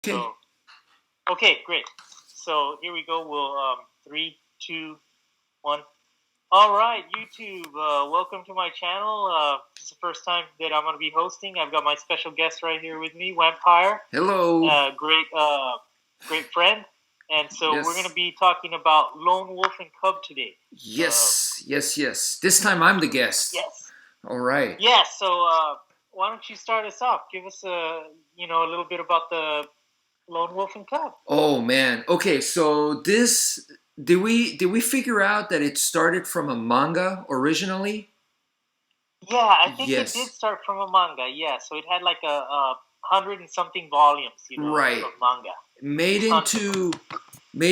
Okay. So, okay, great. So here we go. We'll 3, 2, 1. All right, YouTube. Welcome to my channel. This is the first time that I'm going to be hosting. I've got my special guest right here with me, wmpyr. Hello. Great friend. And so Yes. we're going to be talking about Lone Wolf and Cub today. Yes. This time I'm the guest. Yes. All right. Yeah. So why don't you start us off? Give us a little bit about the Lone Wolf and Cub. Oh man. Okay, so this did we figure out that it started from a manga originally? Yeah, I think Yes. it did start from a manga. Yeah, so it had like a 100 and something volumes, Right. of manga. Made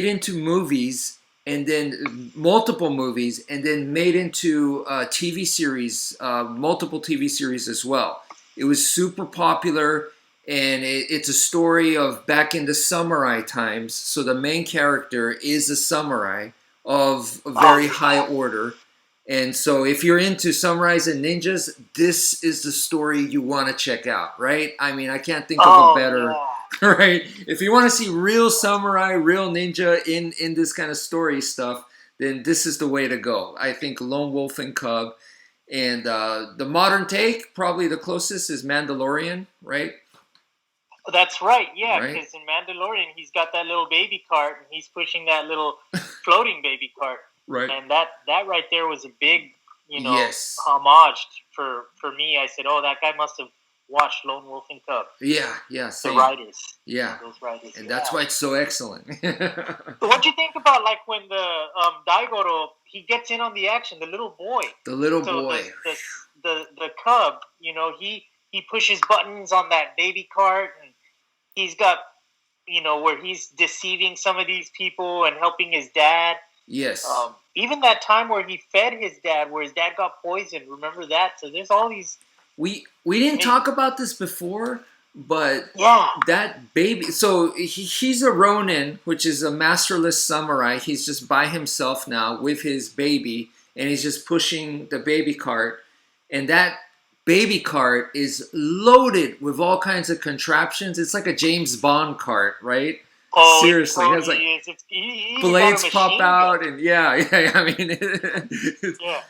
into movies, and then multiple movies, and then made into TV series, multiple TV series as well. It was super popular, and it's a story of back in the samurai times. So the main character is a samurai of a very high order. And so if you're into samurais and ninjas, this is the story you want to check out, right? I mean, I can't think of a better, right? If you want to see real samurai, real ninja in this kind of story stuff, then this is the way to go. I think Lone Wolf and Cub. And the modern take, probably the closest, is Mandalorian, right? That's right, yeah, because in Mandalorian, he's got that little baby cart, and he's pushing that little floating baby cart. Right. And that right there was a big, homage for me. I said, oh, that guy must have watched Lone Wolf and Cub. Yeah, same. The writers. Yeah. Those writers. And that's why it's so excellent. What do you think about, like, when the Daigoro, he gets in on the action, the little boy. The little boy. The cub, he pushes buttons on that baby cart, and he's got, where he's deceiving some of these people and helping his dad. Yes. Even that time where he fed his dad, where his dad got poisoned. Remember that? So there's all these. We didn't talk about this before, but that baby. So he's a Ronin, which is a masterless samurai. He's just by himself now with his baby, and he's just pushing the baby cart. And that baby cart is loaded with all kinds of contraptions. It's like a James Bond cart, right? Oh, seriously, it has like blades pop out, and I mean, yeah.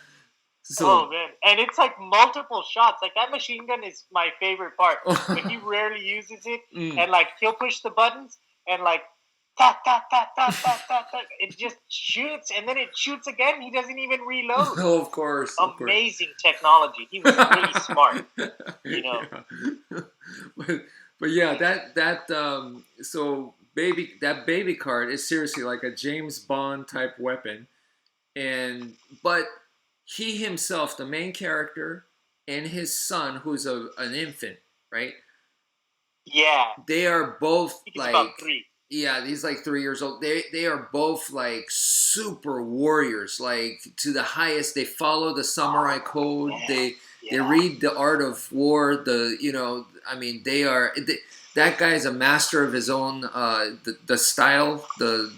So, oh man, and it's like multiple shots. Like that machine gun is my favorite part, but he rarely uses it. And like he'll push the buttons, and like ta ta ta ta ta ta ta, it just shoots, and then it shoots again. He doesn't even reload. Oh, of course. Amazing technology. He was really smart, But yeah, that so. That baby cart is seriously like a James Bond type weapon, but he himself, the main character, and his son, who's an infant, right? Yeah, they are both about 3. Yeah, he's like 3 years old. They are both like super warriors, like to the highest. They follow the samurai code. They read the art of war. They are. That guy is a master of his own, the style, the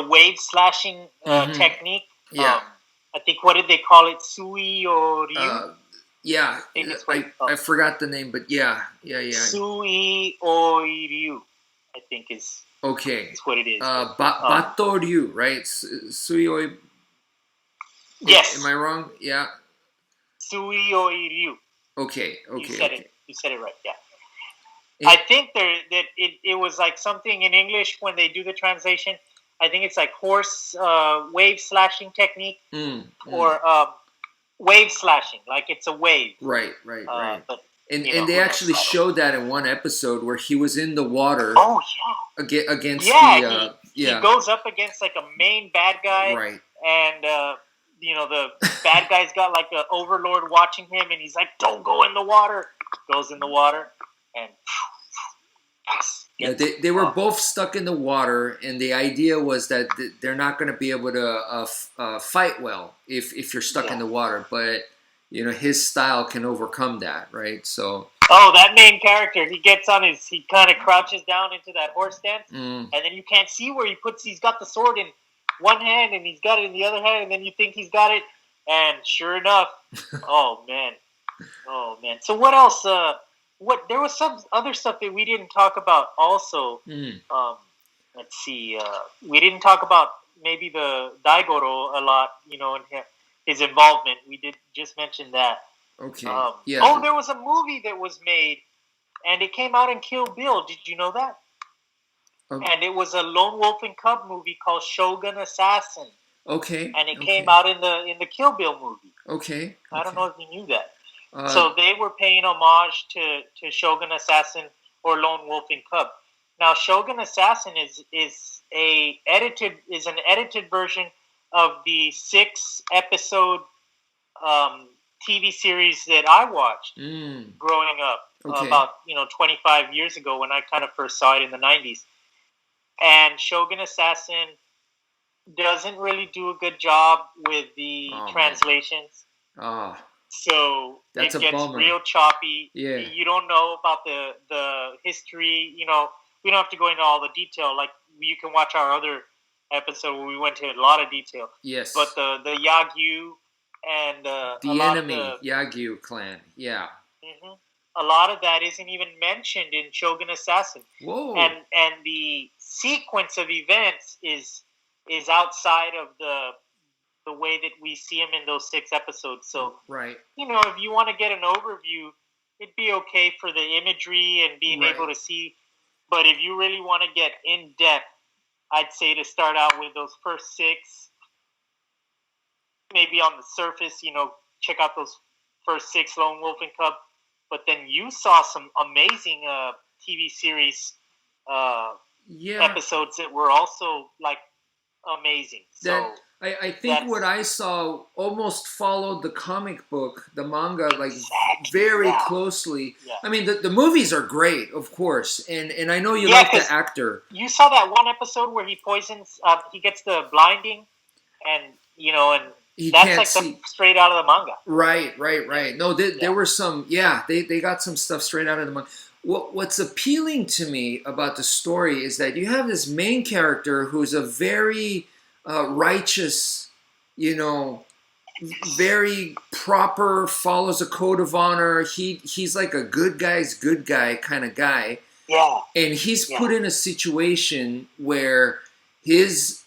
wave slashing technique. Yeah, I think, what did they call it? Sui or Ryu? Yeah, I forgot the name, but yeah. Sui or Ryu, I think is okay. That's what it is. Bato Ryu, right? Sui Oi. Yes. Am I wrong? Yeah. Sui or Ryu. Okay. You said it right. Yeah. I think that it was like something in English when they do the translation. I think it's like horse wave slashing technique or wave slashing, like it's a wave. Right. But, and they actually showed that in one episode where he was in the water. Oh yeah. Against he goes up against like a main bad guy. Right. And the bad guy's got like an overlord watching him, and he's like, "Don't go in the water." Goes in the water. And yeah, they were both stuck in the water, and the idea was that they're not going to be able to fight well if you're stuck in the water. But his style can overcome that, right? So. Oh, that main character, he kind of crouches down into that horse stance, and then you can't see where he's got the sword in one hand, and he's got it in the other hand, and then you think he's got it, and sure enough, oh man. So what else? there was some other stuff that we didn't talk about also. Let's see. We didn't talk about maybe the Daigoro a lot, and his involvement. We did just mention that. Okay. Yeah. Oh, there was a movie that was made, and it came out in Kill Bill. Did you know that? And it was a Lone Wolf and Cub movie called Shogun Assassin. Okay. And it came out in the Kill Bill movie. Okay. I don't know if you knew that. So they were paying homage to Shogun Assassin or Lone Wolf and Cub. Now, Shogun Assassin is an edited version of the 6-episode TV series that I watched growing up about 25 years ago when I kind of first saw it in the 90s. And Shogun Assassin doesn't really do a good job with the translations. So that's it gets real choppy. Yeah. You don't know about the history. We don't have to go into all the detail. Like, you can watch our other episode where we went into a lot of detail. Yes. But the Yagyu and the enemy Yagyu clan. Yeah. Mm-hmm. A lot of that isn't even mentioned in Shogun Assassin. Whoa. And the sequence of events is outside of the way that we see him in those 6 episodes. So, right. If you want to get an overview, it'd be okay for the imagery and being able to see. But if you really want to get in depth, I'd say to start out with those first 6. Maybe on the surface, check out those first 6 Lone Wolf and Cub. But then you saw some amazing TV series episodes that were also amazing. So I think what I saw almost followed the comic book, the manga, very closely. Yeah. I mean, the movies are great, of course, and I know you like the actor. You saw that one episode where he poisons, he gets the blinding, and that's straight out of the manga. Right. No, there were some. Yeah, they got some stuff straight out of the manga. What's appealing to me about the story is that you have this main character who's a very righteous, very proper, follows a code of honor. He's like a good guy's good guy kind of guy. Yeah. And he's put in a situation where his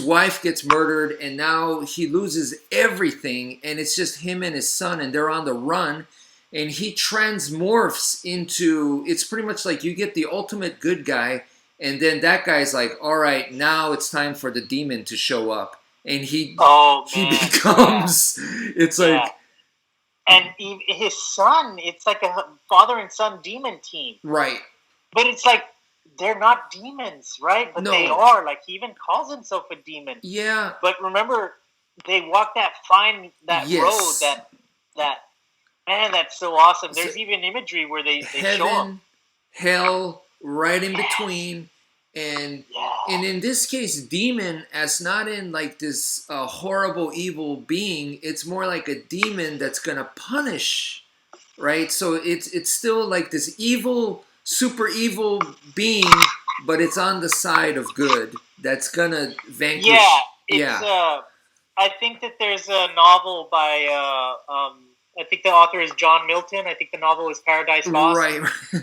wife gets murdered, and now he loses everything, and it's just him and his son, and they're on the run. And he transmorphs into, it's pretty much like you get the ultimate good guy, and then that guy's like, all right, now it's time for the demon to show up. And he becomes, it's like... And his son, it's like a father and son demon team. Right. But it's like, they're not demons, right? But they are. Like, he even calls himself a demon. Yeah. But remember, they walk that road, that man, that's so awesome. There's even imagery where they show them. Hell, right in between. And in this case, demon, as not in like this horrible, evil being, it's more like a demon that's going to punish, right? So it's still like this evil, super evil being, but it's on the side of good that's going to vanquish. I think that there's a novel by... I think the author is John Milton. I think the novel is Paradise Lost. Right.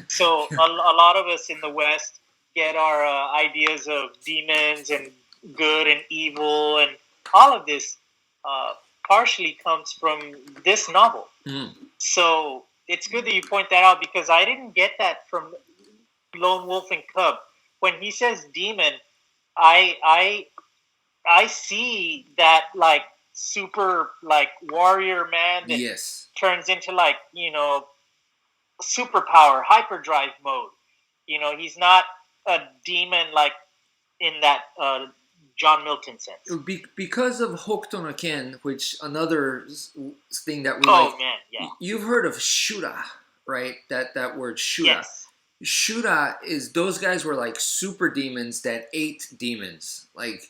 So a lot of us in the West get our ideas of demons and good and evil, and all of this partially comes from this novel. So it's good that you point that out, because I didn't get that from Lone Wolf and Cub. When he says demon, I see that super warrior man that turns into superpower hyperdrive mode. He's not a demon in that John Milton sense. Because of Hokuto no Ken, which another thing that we you've heard of Shura, right? That word Shura. Yes. Shura is, those guys were super demons that ate demons. Ate.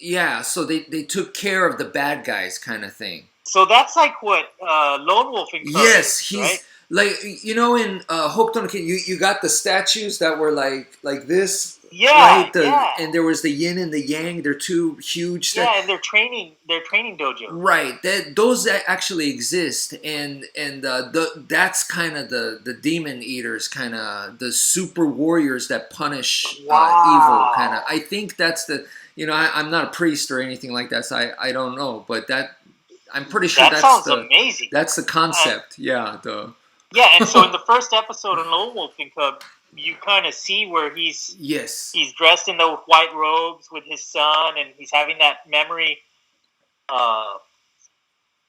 Yeah, so they took care of the bad guys, kind of thing. So that's what Lone Wolf and Cub is, he's right? in Hokuto no Ken, you got the statues that were like this, Yeah, right? yeah. And there was the yin and the yang. They're two huge. Yeah, and their training dojo. Right. Those actually exist, and that's kind of the demon eaters, kind of the super warriors that punish evil. Kind of. Wow. I think that's the. I'm not a priest or anything like that, so I don't know, but I'm pretty sure That sounds amazing. That's the concept. Yeah. Yeah, and so in the first episode of Lonewolf and Cub, you kind of see where he's dressed in the white robes with his son, and he's having that memory,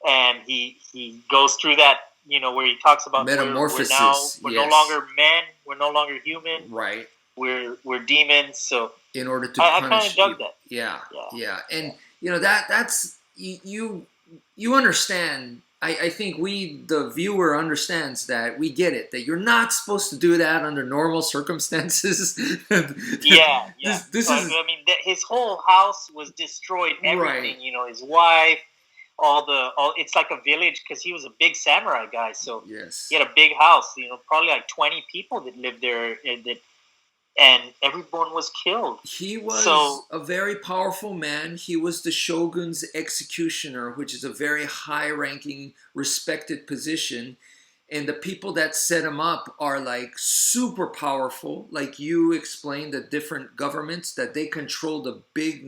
and he goes through that, where he talks about metamorphosis. We're no longer men, we're no longer human, right? We're demons. So in order to I kind of dug that. Yeah, and that's you understand. I think the viewer understands that. We get it, that you're not supposed to do that under normal circumstances. Yeah. This so, is. I mean, his whole house was destroyed. Everything, right. His wife, it's like a village, because he was a big samurai guy. So yes, he had a big house. Probably like 20 people that lived there. And everyone was killed. He was a very powerful man. He was the shogun's executioner, which is a very high-ranking, respected position. And the people that set him up are like super powerful. Like you explained, the different governments, that they control the big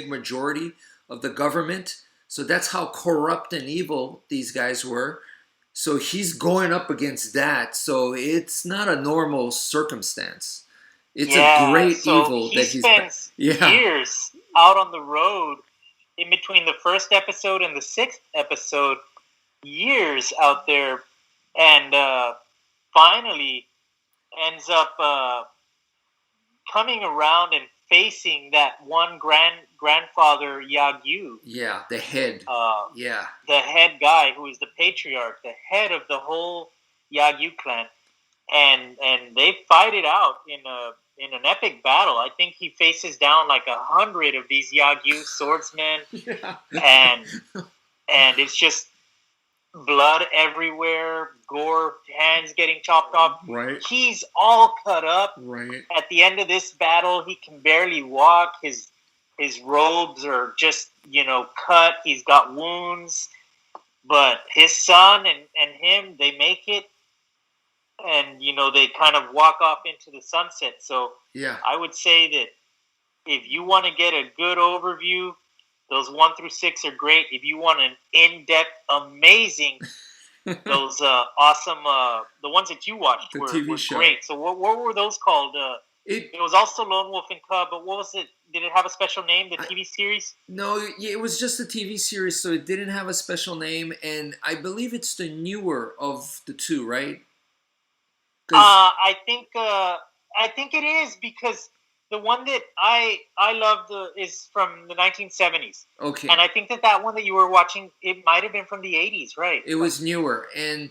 majority of the government. So that's how corrupt and evil these guys were. So he's going up against that. So it's not a normal circumstance. It's a great evil that he spends years out on the road in between the first episode and the 6th episode. Years out there, and finally ends up coming around and facing that one grandfather Yagyu. Yeah, the head. The head guy who is the patriarch, the head of the whole Yagyu clan, and they fight it out in an epic battle. I think he faces down like 100 of these Yagyu swordsmen, and it's just blood everywhere, gore, hands getting chopped off. Right. He's all cut up. Right. At the end of this battle, he can barely walk. His robes are just, cut. He's got wounds. But his son and him, they make it. And, they kind of walk off into the sunset. So yeah, I would say that if you want to get a good overview, those 1 through 6 are great. If you want an in-depth, amazing, those awesome, the ones that you watched were great. So what were those called? It was also Lone Wolf and Cub, but what was it? Did it have a special name, the TV series? No, it was just a TV series, so it didn't have a special name, and I believe it's the newer of the two, right? I think it is, because the one that I love is from the 1970s. Okay. And I think that one that you were watching, it might have been from the 80s, right? It was newer and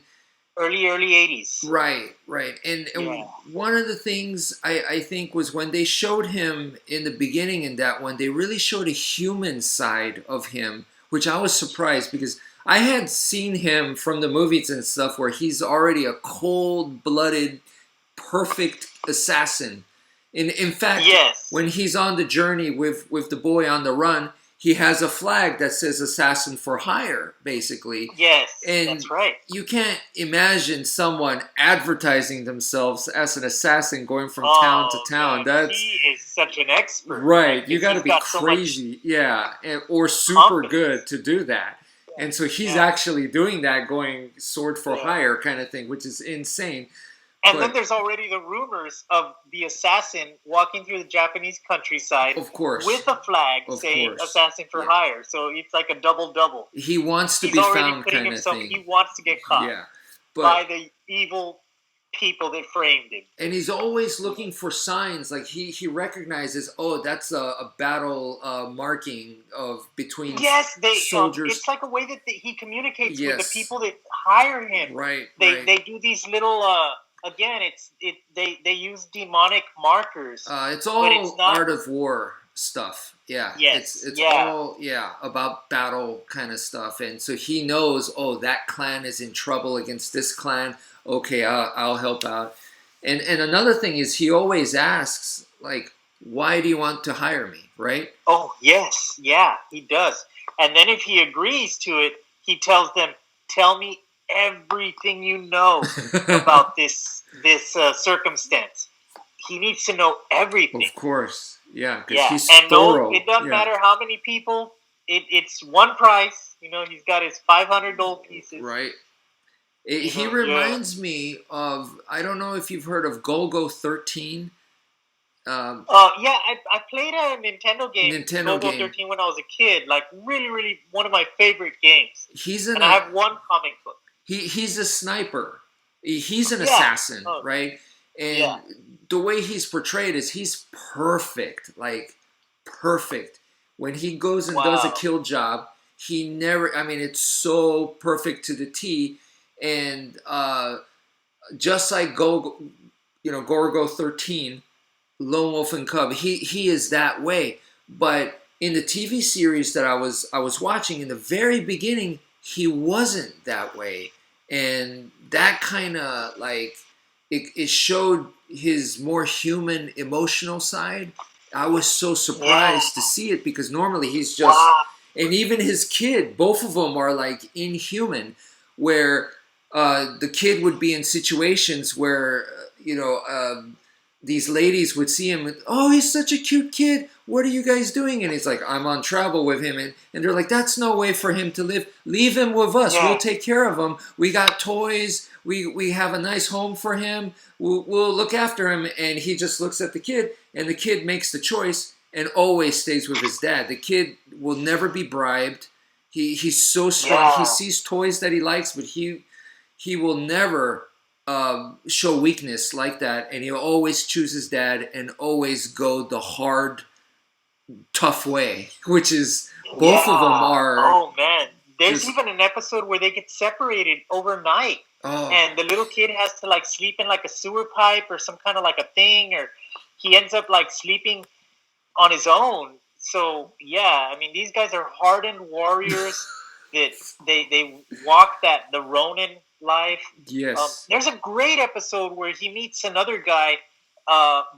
early 80s. Right. And one of the things I think was when they showed him in the beginning in that one, they really showed a human side of him, which I was surprised, because I had seen him from the movies and stuff where he's already a cold-blooded, perfect assassin. In fact, when he's on the journey with the boy on the run, he has a flag that says "Assassin for Hire," basically. Yes, and that's right. You can't imagine someone advertising themselves as an assassin going from town to town. Man, he is such an expert. Right, you got to be crazy, or super good to do that. And so he's actually doing that, going sword for hire kind of thing, which is insane. And then there's already the rumors of the assassin walking through the Japanese countryside, of course, with a flag saying "Assassin for Hire." So it's like a double. He wants to be found, kind of thing. He wants to get caught by the evil people that framed him. And he's always looking for signs. Like he recognizes, that's a battle marking of between soldiers. It's like a way that he communicates with the people that hire him. Right. They do these little. Again, they use demonic markers. It's all art of war stuff. Yeah. Yes. It's all about battle kind of stuff. And so he knows, that clan is in trouble against this clan. Okay, I'll help out. And another thing is, he always asks, like, why do you want to hire me, right? Oh, yes. Yeah, he does. And then if he agrees to it, he tells them, tell me everything you know about this circumstance. He needs to know everything. Of course. Yeah, because Yeah, he's and no, thorough. it doesn't Yeah. matter how many people. It's one price. He's got his 500 gold pieces. Right. He Yeah. reminds me of, I don't know if you've heard of Golgo 13. Yeah, I played a Nintendo game, Nintendo Go-Go game. 13, when I was a kid. Like, really, really one of my favorite games. He's in and I have one comic book. He's a sniper. He's an Yeah. assassin, Oh, right? And yeah. the way he's portrayed is he's perfect, like perfect. When he goes and does a Wow. kill job, he never. I mean, it's so perfect to the T. And just like Gorgo 13, Lone Wolf and Cub, he is that way. But in the TV series that I was watching in the very beginning, he wasn't that way, and that kind of like it showed his more human, emotional side. I was so surprised to see it because normally he's just, Wow. and even his kid, both of them are like inhuman, where the kid would be in situations where these ladies would see him and, oh, he's such a cute kid. What are you guys doing? And he's like, I'm on travel with him. And they're like, that's no way for him to live. Leave him with us. Yeah. We'll take care of him. We got toys. We have a nice home for him. We'll look after him. And he just looks at the kid, and the kid makes the choice and always stays with his dad. The kid will never be bribed. He's so strong. Yeah. He sees toys that he likes, but he will never show weakness like that, and he'll always choose his dad and always go the hard, tough way, which is both of them are. Oh man, there's even an episode where they get separated overnight, and the little kid has to like sleep in like a sewer pipe or some kind of like a thing, or he ends up like sleeping on his own. So yeah, I mean these guys are hardened warriors that they walk the Ronin life. Yes. There's a great episode where he meets another guy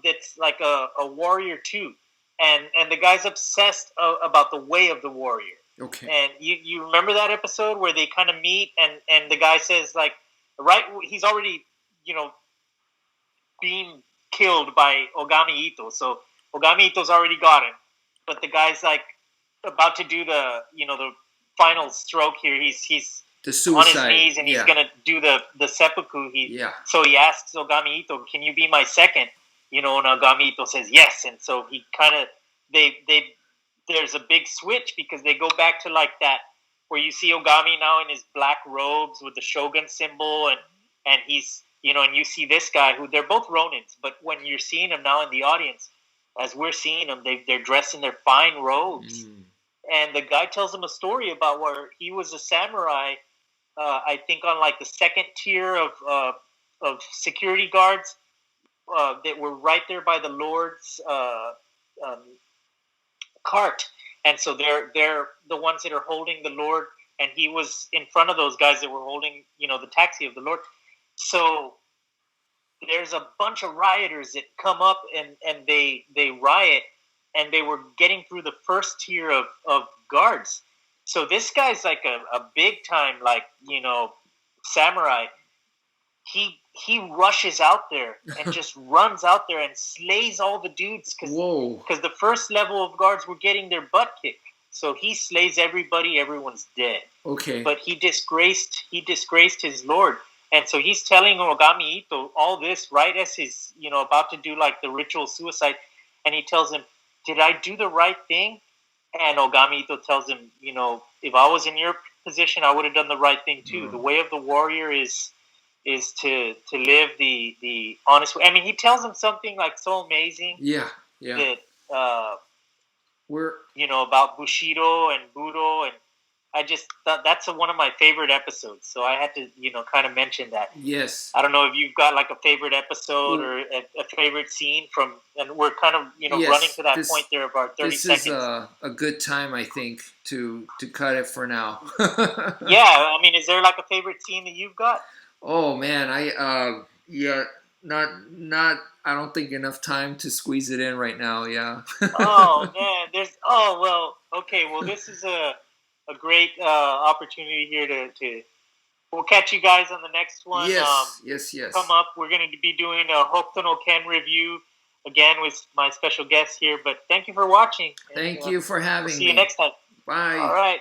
that's like a warrior too, and the guy's obsessed about the way of the warrior. Okay. And you remember that episode where they kind of meet, and the guy says like, right, he's already being killed by Ogami Ito, so Ogami Ito's already got him, but the guy's like about to do the final stroke here. He's the suicide. On his knees, and he's gonna do the seppuku. So he asks Ogami Ito, "Can you be my second?" And Ogami Ito says yes. And so he kind of there's a big switch because they go back to like that where you see Ogami now in his black robes with the shogun symbol, and he's and you see this guy who they're both Ronins, but when you're seeing him now in the audience, as we're seeing them, they're dressed in their fine robes. And the guy tells him a story about where he was a samurai. I think on like the second tier of security guards that were right there by the Lord's cart, and so they're the ones that are holding the Lord, and he was in front of those guys that were holding the taxi of the Lord. So there's a bunch of rioters that come up and they riot, and they were getting through the first tier of guards. So this guy's like a big time, like, samurai. He rushes out there and just runs out there and slays all the dudes because the first level of guards were getting their butt kicked. So he slays everybody, everyone's dead. Okay. But he disgraced his lord. And so he's telling Ogami Ito all this right as he's, about to do like the ritual suicide. And he tells him, did I do the right thing? And Ogami Ito tells him, if I was in your position, I would have done the right thing too. The way of the warrior is to live the honest way. I mean, he tells him something like so amazing. Yeah. That about Bushido and Budo, and I just thought that's one of my favorite episodes. So I had to kind of mention that. Yes. I don't know if you've got like a favorite episode or a favorite scene from, and we're kind of running to that point there of our 30 seconds. This is a good time, I think, to cut it for now. Yeah, I mean, is there like a favorite scene that you've got? Oh man, not. I don't think enough time to squeeze it in right now. Yeah. Oh man, there's. Oh well. Okay. Well, this is a great opportunity here to. We'll catch you guys on the next one. Yes. Come up. We're going to be doing a Hokuto no Ken review again with my special guest here. But thank you for watching. Thank you for having me. See you next time. Bye. All right.